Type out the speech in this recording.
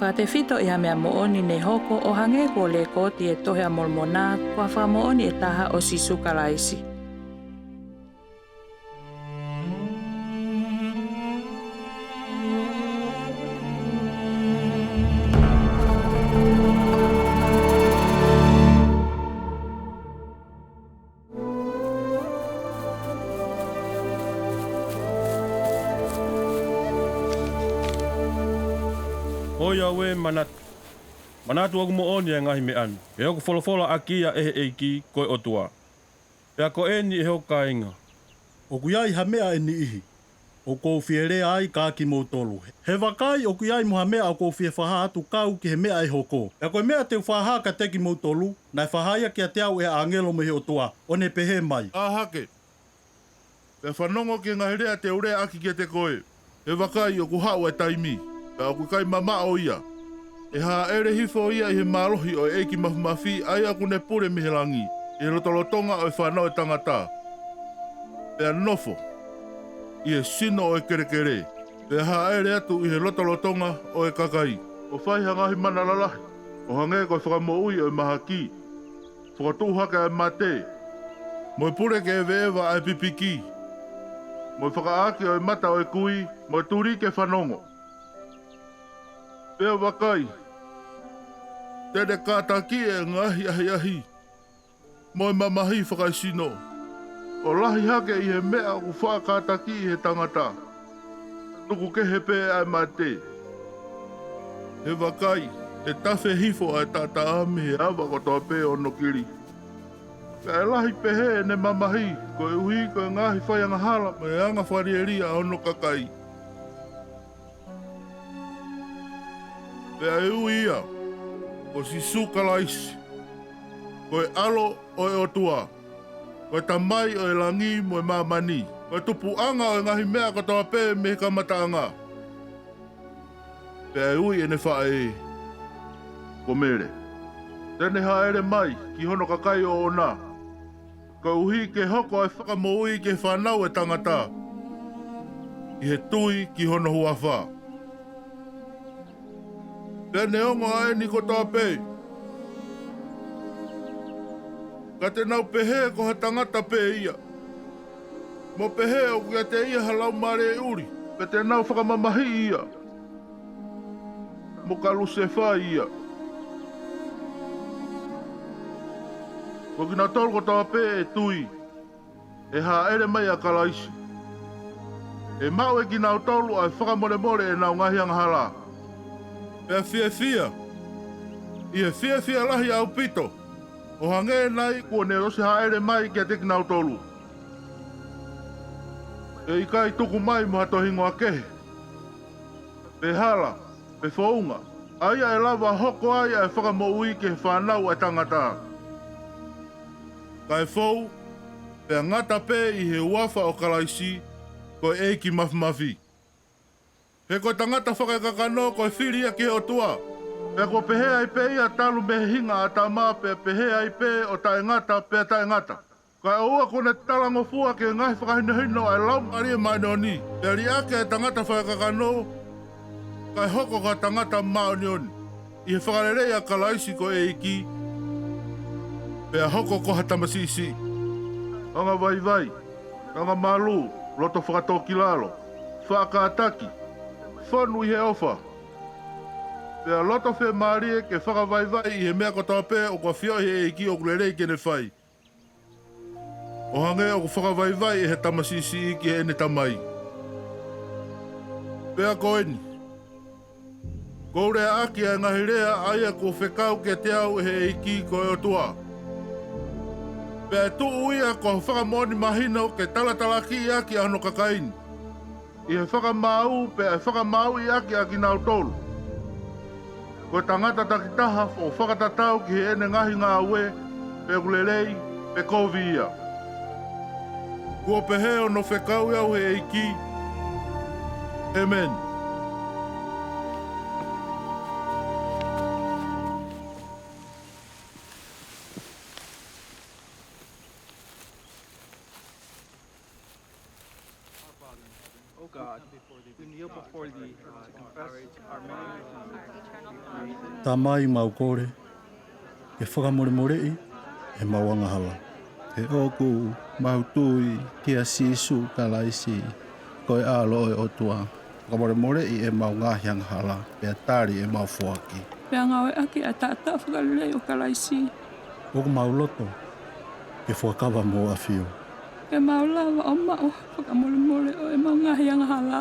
Te fito I mea mooni ne hoko o hange ko le koti e tohe a molmona kua wha mooni e taha o Sīsū Kalaisi. Oia we manatu. Manatu aku mo oni ngaahi me anu. E hoku wholawhola aki a eiki koe ʻOtuá. Pea ko eni e hoka inga. Oku iai ha mea e ni ihi. O kou whiere ai ka ki mou tolu. He wakai oku iai mo ha mea o kou whie whaha atu kau ki he mea e hoko. Pea koe mea te whaha ka te ki mou tolu, nai whahaia ki a te au e ʻāngelo me he ʻOtuá. One pehe mai. Hake. Pea whanongo ki ngahirea te urea aki ki te koe. He wakai oku hau e taimi. Pea oku kai mama o ia. E hāʻele hifo ia I he mālohi o eiki mafumafi ai aku ne pure mihelangi. I he rotolotonga o e whanau e tangata. Pea nofo. I he sino o e kerekere. Pea hāʻele atu I he rotolotonga o e kakaí. O whai hangahi mana lalahi. O hange koe Fakamoʻuí o e mahakí. Fokotuʻu haka e maté. Mo e pure ke eveʻeva e pipiki. Mo e whakaaki o e mata o e kui. Mo e turi ke whanongo. Pea wakai. Tene kātaki e ngaahi ahi ahi. Mo e mamahi whakaisino. O lahi hake I he mea o wha kātaki I he tangata. Nuku ke he pē ai maté. He wakai. E tawhe hifo ai tata ami he awa kotoa pē o nokiri. Pea e lahi pehe ne mamahi. Ko e uhi ko e ngaahi whaianga hala. Me anga wharieri a ono kakaí. Pea e ui ia. O Sīsū Kalaisi. Ko e ʻAlo o e ʻOtuá. Ko e tamai o e langi mo e māmaní. Ko e tupu anga o e ngahi mea katoa pē me kamataanga. Pea e ui e ne whae. Ko mere. Tene hāʻele mai ki hono kakaí o ona. Ko uhi ke hoko e fakamoʻui ke whanau e tangata. I he tuʻi ki hono huhuʻi. Pea ne ongo ae ni kotoa pē. Ka te nau pehe ko ha tangata pē ia. Mo pehe o kia te ia halau mare e uri. Pe te nau whakamamahi ia. Mo ka luse whai ia. Ko kina tolu kotoa pē e tuʻi. E hāʻele mai a Kalaisi. E mau e kina tolu ai whakamore more e nau ngahi anga hala. Pea fia. I he fia lahi au pito. O hange nai kua ne rose hāʻele mai kia te kinau tolu. E I kai tuku mai mo hato hingo a kehe. Pe hala, pe whaunga. Aia e lava hoko ai e Fakamoʻuí ke whanau e tangata. Kai whau, pe ngata pe I he uafa o Kalaisi ko eiki mafumafi. He koe tangata whakakakano koe whiria ki he ʻOtuá. Pea ko pehe ai pe ia talu me hinga a ta mā pe pehe ai pe o tae ngata pe tae ngata. Kai oua kone talango fua ke ngahi whakahinahino ai lau maria maonioni. Pea ri ake e tangata whakakakano kai hoko ka tangata maonioni. I he whakarerei a Kalaisi ko eiki. Pea hoko ko hatamasisi. Anga vai, anga malu, loto whakatoki lalo, whakaataki. Whanu I he ofa. Pea loto whe maarie ke whakavaivai I he mea kotoa pē o kua whio he eiki o kurerei kene whai. O hange o ku whakavaivai he tamasisi ki he ene tamai. Pea koeni. Koure aki a ngahirea aia ko whekau ke te au he eiki ko e ʻOtuá. Pea tuʻu ia ko whakamoni mahino ke talatalaki aki a hono kakaini. I he whakamau pe e whakamau I aki a ki nau tolu. Ko tangata takitaha o whakatatau ki he ene ngahi ngā ue, pe kulelei, pe kovi ia. Kua pehe o no whekau iau he eiki. Amen. Oh God. Tā mai mau kore, ke whakamoremorei, e mauanga hala. He ʻOku, mau tuʻi, kia Sīsū Kalaisi, koe ʻAlo e ʻOtuá. Whakamoremorei e mau ngaahi hala, pea tari e mau fuaki. Pea ngawe aki a tātaa whakalulei o Kalaisi. Oku mau loto, ke whakawa mō a whio. Ke maulawa o mao whakamoremore o e mau ngahi anga hala.